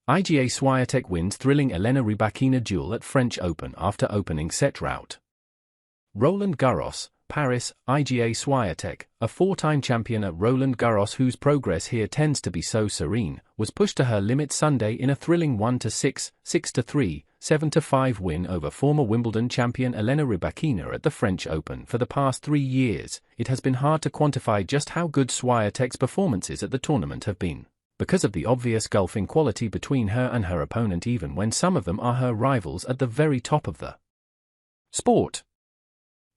Iga Swiatek wins thrilling Elena Rybakina duel at French Open after opening set rout. Roland Garros, Paris. Iga Swiatek, a four-time champion at Roland Garros whose progress here tends to be so serene, was pushed to her limit Sunday in a thrilling 1-6, 6-3, 7-5 win over former Wimbledon champion Elena Rybakina at the French Open. For the past 3 years, it has been hard to quantify just how good Swiatek's performances at the tournament have been, because of the obvious gulf in quality between her and her opponent, even when some of them are her rivals at the very top of the sport.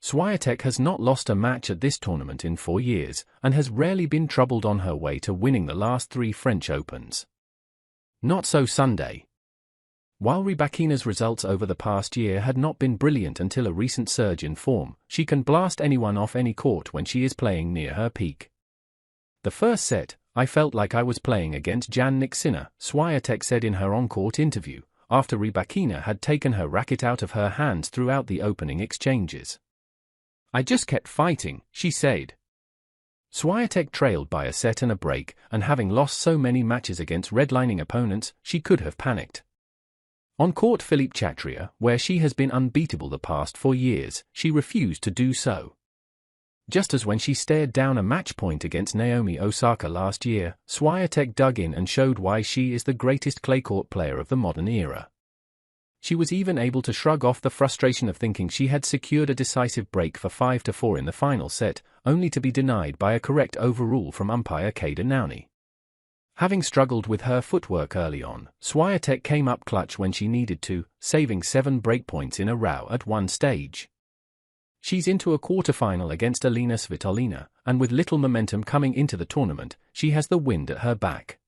Swiatek has not lost a match at this tournament in 4 years, and has rarely been troubled on her way to winning the last 3 French Opens. Not so Sunday. While Rybakina's results over the past year had not been brilliant until a recent surge in form, she can blast anyone off any court when she is playing near her peak. The first set, I felt like I was playing against Jannik Sinner, Swiatek said in her on-court interview, after Rybakina had taken her racket out of her hands throughout the opening exchanges. I just kept fighting, she said. Swiatek trailed by a set and a break, and having lost so many matches against redlining opponents, she could have panicked. On court Philippe Chatrier, where she has been unbeatable the past 4 years, she refused to do so. Just as when she stared down a match point against Naomi Osaka last year, Swiatek dug in and showed why she is the greatest clay court player of the modern era. She was even able to shrug off the frustration of thinking she had secured a decisive break for 5-4 in the final set, only to be denied by a correct overrule from umpire Kada Nouni. Having struggled with her footwork early on, Swiatek came up clutch when she needed to, saving 7 breakpoints in a row at one stage. She's into a quarterfinal against Elena Svitolina, and with little momentum coming into the tournament, she has the wind at her back.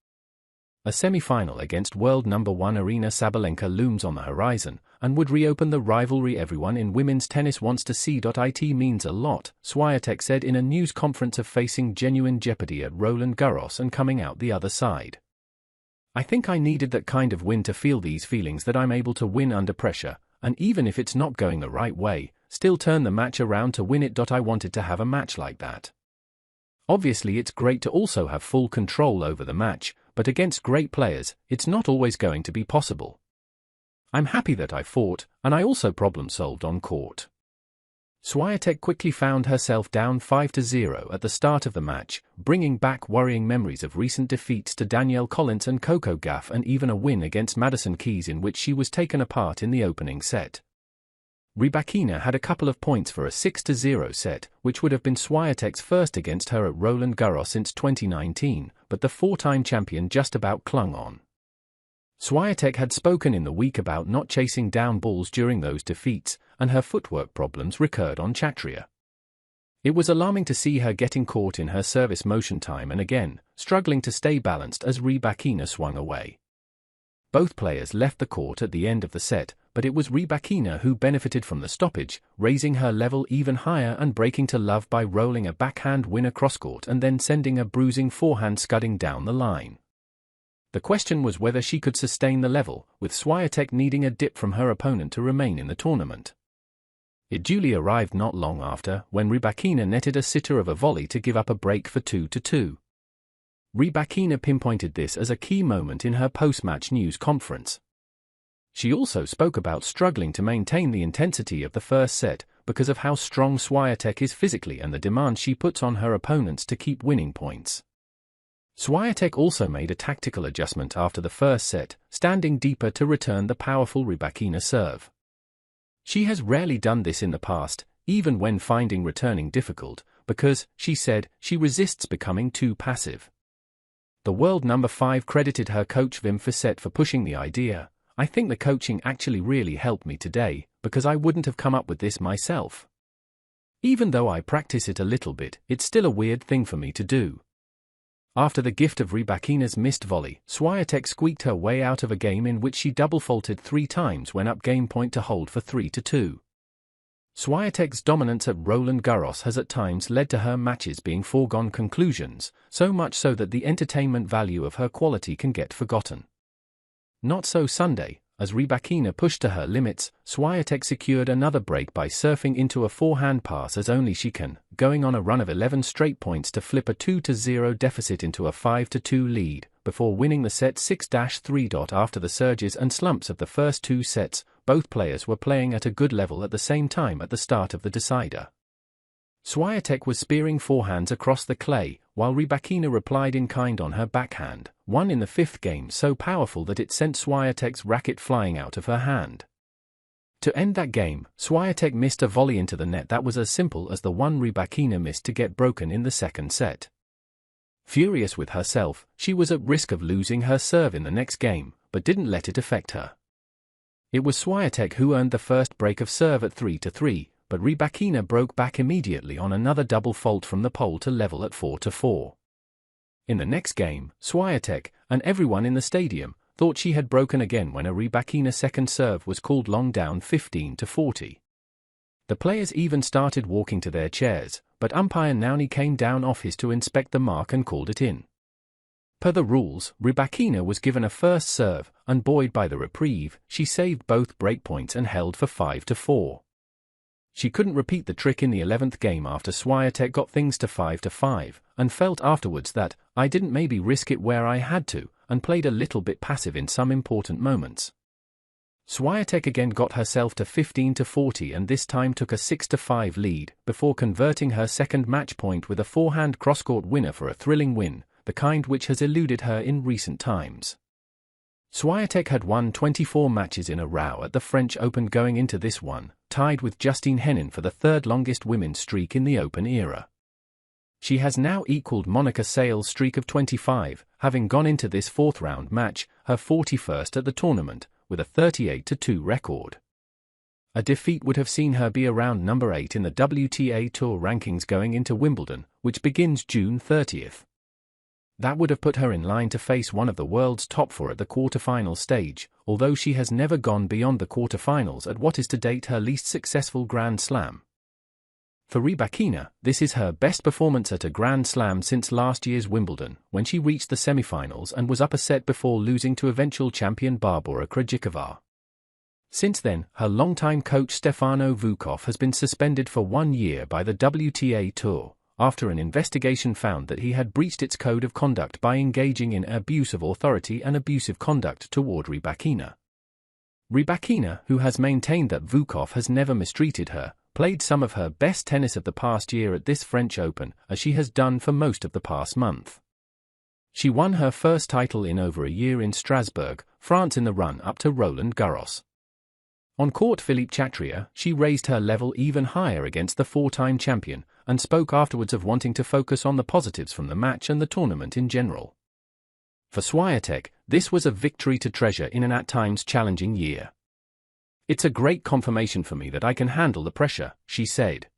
A semi-final against world number 1 Aryna Sabalenka looms on the horizon, and would reopen the rivalry everyone in women's tennis wants to see. It means a lot, Swiatek said in a news conference, of facing genuine jeopardy at Roland Garros and coming out the other side. I think I needed that kind of win to feel these feelings that I'm able to win under pressure, and even if it's not going the right way, still turn the match around to win it. I wanted to have a match like that. Obviously it's great to also have full control over the match, but against great players, it's not always going to be possible. I'm happy that I fought, and I also problem-solved on court. Swiatek quickly found herself down 5-0 at the start of the match, bringing back worrying memories of recent defeats to Danielle Collins and Coco Gauff, and even a win against Madison Keys in which she was taken apart in the opening set. Rybakina had a couple of points for a 6-0 set, which would have been Swiatek's first against her at Roland Garros since 2019, but the four-time champion just about clung on. Swiatek had spoken in the week about not chasing down balls during those defeats, and her footwork problems recurred on Chatrier. It was alarming to see her getting caught in her service motion time and again, struggling to stay balanced as Rybakina swung away. Both players left the court at the end of the set, but it was Rybakina who benefited from the stoppage, raising her level even higher and breaking to love by rolling a backhand winner cross-court and then sending a bruising forehand scudding down the line. The question was whether she could sustain the level, with Swiatek needing a dip from her opponent to remain in the tournament. It duly arrived not long after, when Rybakina netted a sitter of a volley to give up a break for 2-2. Rybakina pinpointed this as a key moment in her post-match news conference. She also spoke about struggling to maintain the intensity of the first set because of how strong Swiatek is physically and the demand she puts on her opponents to keep winning points. Swiatek also made a tactical adjustment after the first set, standing deeper to return the powerful Rybakina serve. She has rarely done this in the past, even when finding returning difficult, because, she said, she resists becoming too passive. The world number 5 credited her coach Wim Fissette for pushing the idea. I think the coaching actually really helped me today, because I wouldn't have come up with this myself. Even though I practice it a little bit, it's still a weird thing for me to do. After the gift of Rybakina's missed volley, Swiatek squeaked her way out of a game in which she double-faulted 3 times when up game point to hold for 3-2. Swiatek's dominance at Roland Garros has at times led to her matches being foregone conclusions, so much so that the entertainment value of her quality can get forgotten. Not so Sunday. as Rybakina pushed to her limits, Swiatek secured another break by surfing into a forehand pass as only she can, going on a run of 11 straight points to flip a 2-0 deficit into a 5-2 lead, before winning the set 6-3. After the surges and slumps of the first two sets, both players were playing at a good level at the same time at the start of the decider. Swiatek was spearing forehands across the clay, while Rybakina replied in kind on her backhand, one in the fifth game so powerful that it sent Swiatek's racket flying out of her hand. To end that game, Swiatek missed a volley into the net that was as simple as the one Rybakina missed to get broken in the second set. Furious with herself, she was at risk of losing her serve in the next game, but didn't let it affect her. It was Swiatek who earned the first break of serve at 3-3, but Rybakina broke back immediately on another double fault from the pole to level at 4-4. In the next game, Swiatek, and everyone in the stadium, thought she had broken again when a Rybakina second serve was called long down 15-40. The players even started walking to their chairs, but umpire Nauni came down off his to inspect the mark and called it in. Per the rules, Rybakina was given a first serve, and buoyed by the reprieve, she saved both breakpoints and held for 5-4. She couldn't repeat the trick in the 11th game after Swiatek got things to 5-5, and felt afterwards that, I didn't maybe risk it where I had to, and played a little bit passive in some important moments. Swiatek again got herself to 15-40 and this time took a 6-5 lead, before converting her second match point with a forehand cross-court winner for a thrilling win, the kind which has eluded her in recent times. Swiatek had won 24 matches in a row at the French Open going into this one, tied with Justine Henin for the third longest women's streak in the Open era. She has now equaled Monica Seles' streak of 25, having gone into this fourth-round match, her 41st at the tournament, with a 38-2 record. A defeat would have seen her be around number 8 in the WTA Tour rankings going into Wimbledon, which begins June 30th. That would have put her in line to face one of the world's top 4 at the quarterfinal stage, although she has never gone beyond the quarterfinals at what is to date her least successful Grand Slam. For Rybakina, this is her best performance at a Grand Slam since last year's Wimbledon, when she reached the semifinals and was up a set before losing to eventual champion Barbora Krejcikova. Since then, her longtime coach Stefano Vukov has been suspended for 1 year by the WTA Tour, after an investigation found that he had breached its code of conduct by engaging in abuse of authority and abusive conduct toward Rybakina. Rybakina, who has maintained that Vukov has never mistreated her, played some of her best tennis of the past year at this French Open, as she has done for most of the past month. She won her first title in over a year in Strasbourg, France in the run-up to Roland Garros. On court Philippe Chatrier, she raised her level even higher against the four-time champion, and spoke afterwards of wanting to focus on the positives from the match and the tournament in general. For Swiatek, this was a victory to treasure in an at times challenging year. "It's a great confirmation for me that I can handle the pressure," she said.